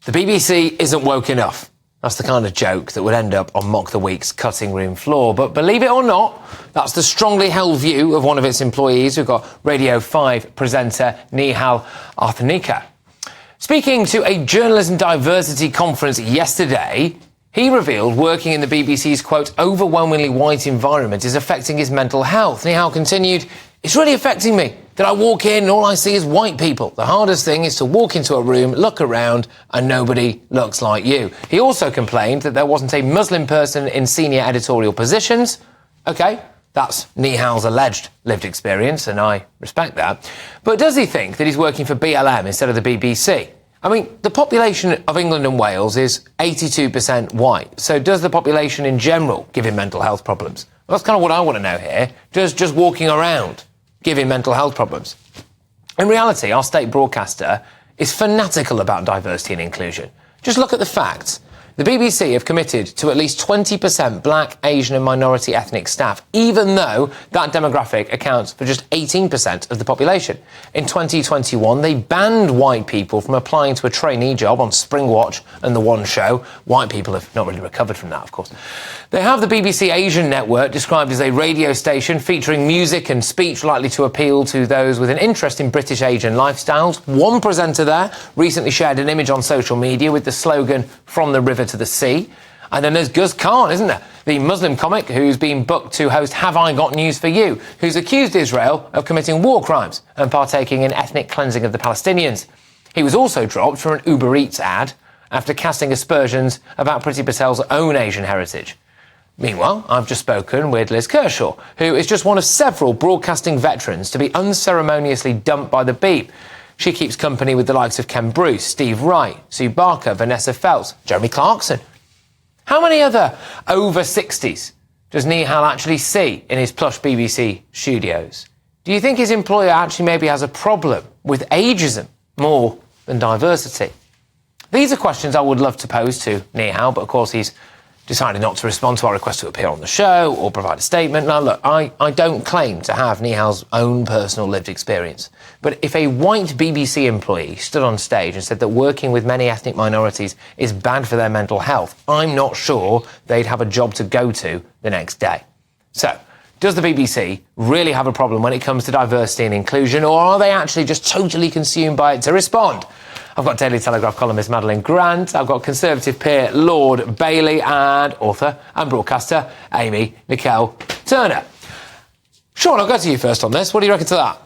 The BBC isn't woke enough. That's the kind of joke that would end up on Mock the Week's cutting room floor. But believe it or not, that's the strongly held view of one of its employees. We've got Radio 5 presenter Nihal Arthanayake. Speaking to a journalism diversity conference yesterday, he revealed working in the BBC's, quote, overwhelmingly white environment is affecting his mental health. Nihal continued, "It's really affecting me that I walk in and all I see is white people. The hardest thing is to walk into a room, look around, and nobody looks like you." He also complained that there wasn't a Muslim person in senior editorial positions. OK, that's Nihal's alleged lived experience, and I respect that. But does he think that he's working for BLM instead of the BBC? I mean, the population of England and Wales is 82% white. So does the population in general give him mental health problems? Well, that's kind of what I want to know here. Does just walking around give him mental health problems? In reality, our state broadcaster is fanatical about diversity and inclusion. Just look at the facts. The BBC have committed to at least 20% black, Asian and minority ethnic staff, even though that demographic accounts for just 18% of the population. In 2021, they banned white people from applying to a trainee job on Springwatch and The One Show. White people have not really recovered from that, of course. They have the BBC Asian network described as a radio station featuring music and speech likely to appeal to those with an interest in British Asian lifestyles. One presenter there recently shared an image on social media with the slogan, "From the river to the sea." And then there's Guz Khan, isn't there? The Muslim comic who's been booked to host Have I Got News for You, who's accused Israel of committing war crimes and partaking in ethnic cleansing of the Palestinians. He was also dropped from an Uber Eats ad after casting aspersions about Priti Patel's own Asian heritage. Meanwhile, I've just spoken with Liz Kershaw, who is just one of several broadcasting veterans to be unceremoniously dumped by the Beep. She keeps company with the likes of Ken Bruce, Steve Wright, Sue Barker, Vanessa Feltz, Jeremy Clarkson. How many other over 60s does Nihal actually see in his plush BBC studios? Do you think his employer actually maybe has a problem with ageism more than diversity? These are questions I would love to pose to Nihal, but of course he's decided not to respond to our request to appear on the show or provide a statement. Now, look, I don't claim to have Nihal's own personal lived experience. But if a white BBC employee stood on stage and said that working with many ethnic minorities is bad for their mental health, I'm not sure they'd have a job to go to the next day. So, does the BBC really have a problem when it comes to diversity and inclusion, or are they actually just totally consumed by it? To respond, I've got Daily Telegraph columnist Madeline Grant, I've got Conservative peer Lord Bailey, and author and broadcaster Amy Nicole Turner. Sean, I'll go to you first on this. What do you reckon to that?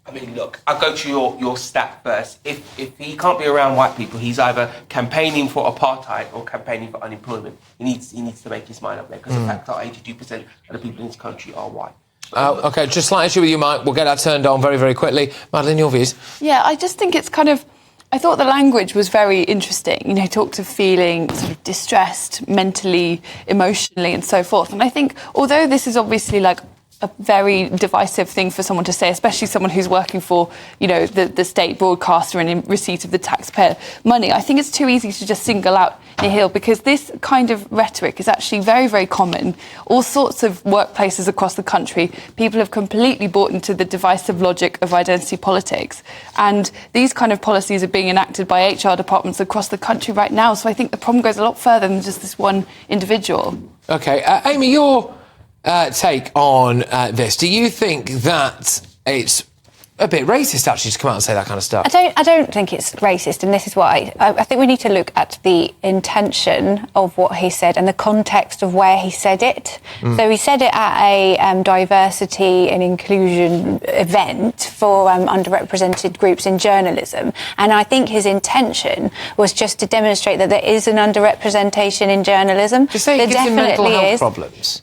I mean, look, I'll go to your stat first. If he can't be around white people, he's either campaigning for apartheid or campaigning for unemployment. He needs to make his mind up there, because the fact that 82% of the people in this country are white. OK, just slight issue with you, Mike. We'll get that turned on very, very quickly. Madeline, your views? Yeah, I just think it's kind of... I thought the language was very interesting. You know, he talked of feeling sort of distressed mentally, emotionally and so forth. And I think, although this is obviously like a very divisive thing for someone to say, especially someone who's working for, you know, the state broadcaster and in receipt of the taxpayer money, I think it's too easy to just single out Nihal, because this kind of rhetoric is actually very, very common. All sorts of workplaces across the country, people have completely bought into the divisive logic of identity politics. And these kind of policies are being enacted by HR departments across the country right now. So I think the problem goes a lot further than just this one individual. OK, Amy, your take on this. Do you think that it's a bit racist, actually, to come out and say that kind of stuff? I don't think it's racist, and this is why. I think we need to look at the intention of what he said and the context of where he said it. So he said it at a diversity and inclusion event for underrepresented groups in journalism, and I think his intention was just to demonstrate that there is an underrepresentation in journalism. To say it gives him mental health problems?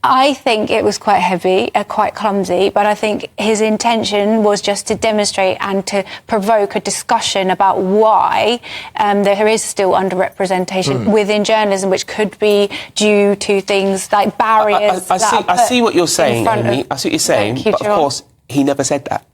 I think it was quite heavy, quite clumsy, but I think his intention was just to demonstrate and to provoke a discussion about why there is still underrepresentation within journalism, which could be due to things like barriers. I see what you're saying, Amy. I see what you're saying, but of course, he never said that.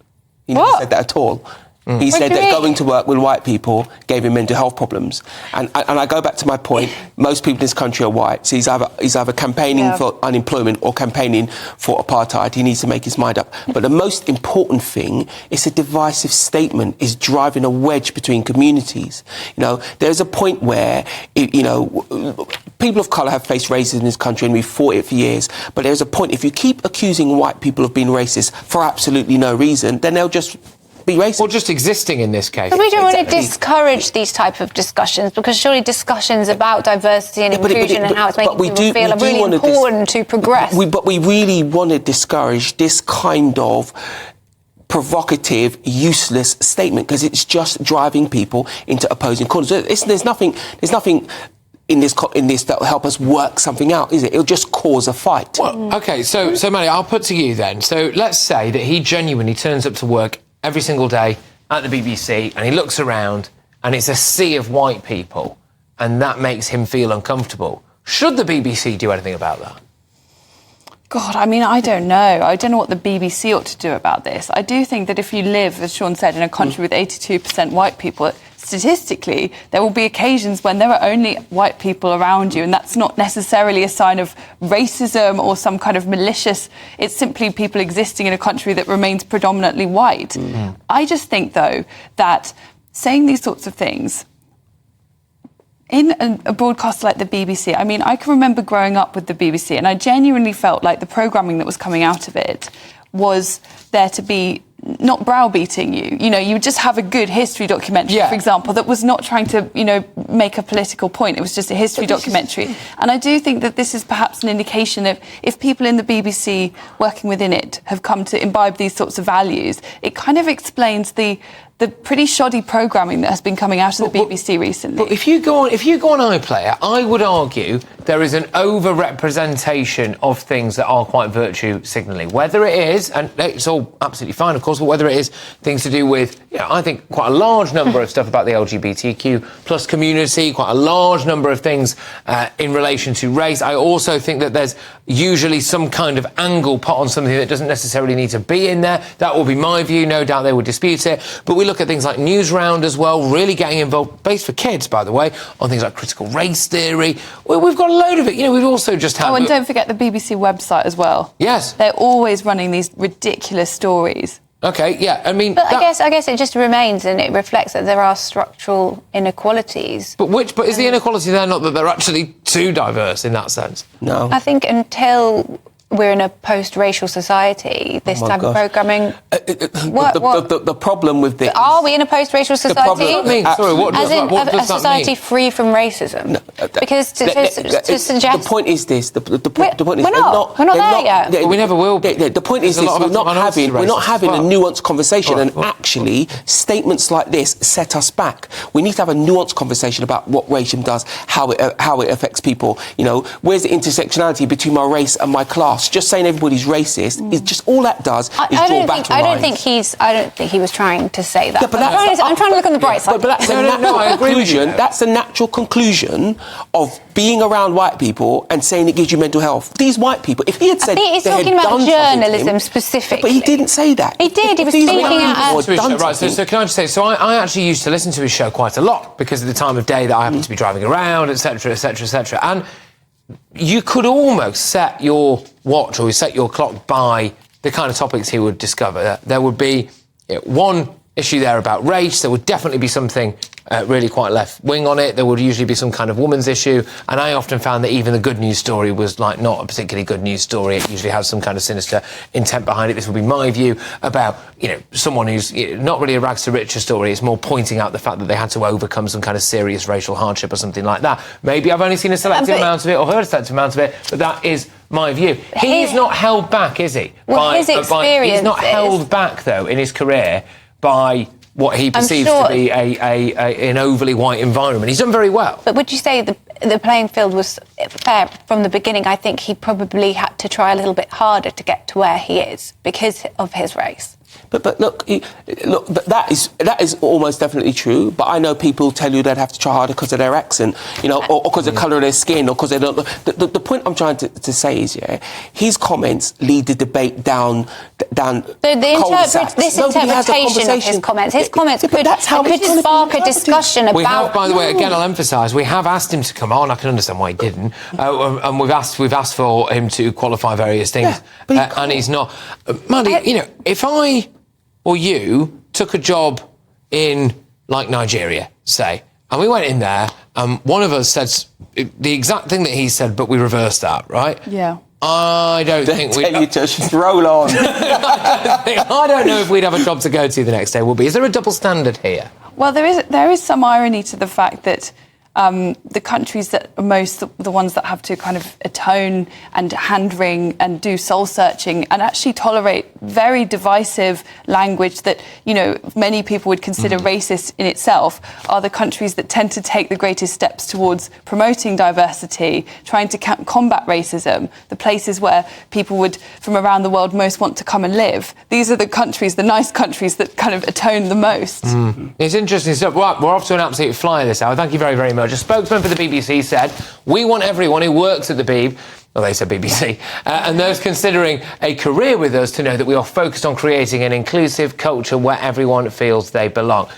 He never said that at all. He said that going to work with white people gave him mental health problems. And I go back to my point, most people in this country are white. So he's either campaigning for unemployment or campaigning for apartheid. He needs to make his mind up. But the most important thing is a divisive statement is driving a wedge between communities. You know, there's a point where, people of colour have faced racism in this country and we've fought it for years. But there's a point, if you keep accusing white people of being racist for absolutely no reason, then they'll just be racist. Or just existing in this case. But we don't want to discourage these type of discussions, because surely discussions about diversity and inclusion and how it's making people feel are really important to progress. But we really want to discourage this kind of provocative, useless statement, because it's just driving people into opposing corners. There's nothing in this that will help us work something out, is it? It'll just cause a fight. Well, OK, so Manny, I'll put to you then. So let's say that he genuinely turns up to work every single day at the BBC and he looks around and it's a sea of white people and that makes him feel uncomfortable. Should the BBC do anything about that? God, I mean, I don't know. I don't know what the BBC ought to do about this. I do think that if you live, as Sean said, in a country with 82% white people, statistically, there will be occasions when there are only white people around you, and that's not necessarily a sign of racism or some kind of malicious... It's simply people existing in a country that remains predominantly white. Mm. I just think, though, that saying these sorts of things in a broadcaster like the BBC, I mean, I can remember growing up with the BBC and I genuinely felt like the programming that was coming out of it was there to be not browbeating you. You know, you would just have a good history documentary, for example, that was not trying to, make a political point. It was just a history documentary. And I do think that this is perhaps an indication of if people in the BBC working within it have come to imbibe these sorts of values, it kind of explains the pretty shoddy programming that has been coming out of the BBC recently. But if you go on iPlayer, I would argue there is an over-representation of things that are quite virtue signalling. Whether it is, and it's all absolutely fine, of course, but whether it is things to do with, I think quite a large number of stuff about the LGBTQ plus community, quite a large number of things in relation to race. I also think that there's usually some kind of angle put on something that doesn't necessarily need to be in there. That will be my view. No doubt they would dispute it. But we look at things like Newsround as well, really getting involved, based for kids, by the way, on things like critical race theory. We've got a load of it. We've also just had... Oh, and don't forget the BBC website as well. Yes. They're always running these ridiculous stories. OK, yeah, I mean... But I guess it just remains and it reflects that there are structural inequalities. But is the inequality there not that they're actually too diverse in that sense? No. I think until we're in a post-racial society, this type of programming... The problem with this... Are we in a post-racial society? What does that mean? A society free from racism? No, because to suggest... The point is this. The point is... We're not there yet. We never will be. The point is this. We're not having a nuanced conversation, and actually, statements like this set us back. We need to have a nuanced conversation about what racism does, how it affects people. Where's the intersectionality between my race and my class? Just saying everybody's racist is just all that does is draw battle lines. I don't think he was trying to say that. Yeah, but I'm trying to look on the bright side. But that's That's a natural conclusion of being around white people and saying it gives you mental health. These white people, if he had said, I think he's talking about journalism specifically. But he didn't say that. He did. He was speaking out. Right. So can I just say? So I actually used to listen to his show quite a lot because of the time of day that I happened to be driving around, etc., etc., etc. And you could almost set your watch or set your clock by the kind of topics he would discover. There would be one issue there about race. There would definitely be something really quite left-wing on it. There would usually be some kind of woman's issue. And I often found that even the good news story was not a particularly good news story. It usually has some kind of sinister intent behind it. This would be my view about, someone who's not really a rags to riches story. It's more pointing out the fact that they had to overcome some kind of serious racial hardship or something like that. Maybe I've only seen a selective amount of it or heard a selective amount of it, but that is my view. He's not held back, is he? His experience he's not held back, though, in his career by what he perceives to be an overly white environment. He's done very well. But would you say the playing field was fair from the beginning? I think he probably had to try a little bit harder to get to where he is because of his race. But look, that is almost definitely true. But I know people tell you they'd have to try harder because of their accent, or because of the colour of their skin, or because they don't. The point I'm trying to say is, his comments lead the debate down down this interpretation of his comments. His comments could spark a discussion about. We have, by the way, again, I'll emphasise, we have asked him to come on. I can understand why he didn't, and we've asked for him to qualify various things, and he's not. Maddie, you know, if I or you took a job in like Nigeria, say, and we went in there, and one of us said the exact thing that he said, but we reversed that, right? Yeah. I don't think we'd... tell you to stroll on. I don't know if we'd have a job to go to the next day, will be. Is there a double standard here? Well, there is some irony to the fact that the countries that are the ones that have to kind of atone and hand-wring and do soul-searching and actually tolerate very divisive language that, you know, many people would consider racist in itself, are the countries that tend to take the greatest steps towards promoting diversity, trying to combat racism, the places where people would, from around the world, most want to come and live. These are the countries, the nice countries, that kind of atone the most. It's interesting stuff. Right, we're off to an absolute flyer this hour. Thank you very, very much. A spokesman for the BBC said, we want everyone who works at the Beeb, well, they said BBC, and those considering a career with us to know that we are focused on creating an inclusive culture where everyone feels they belong.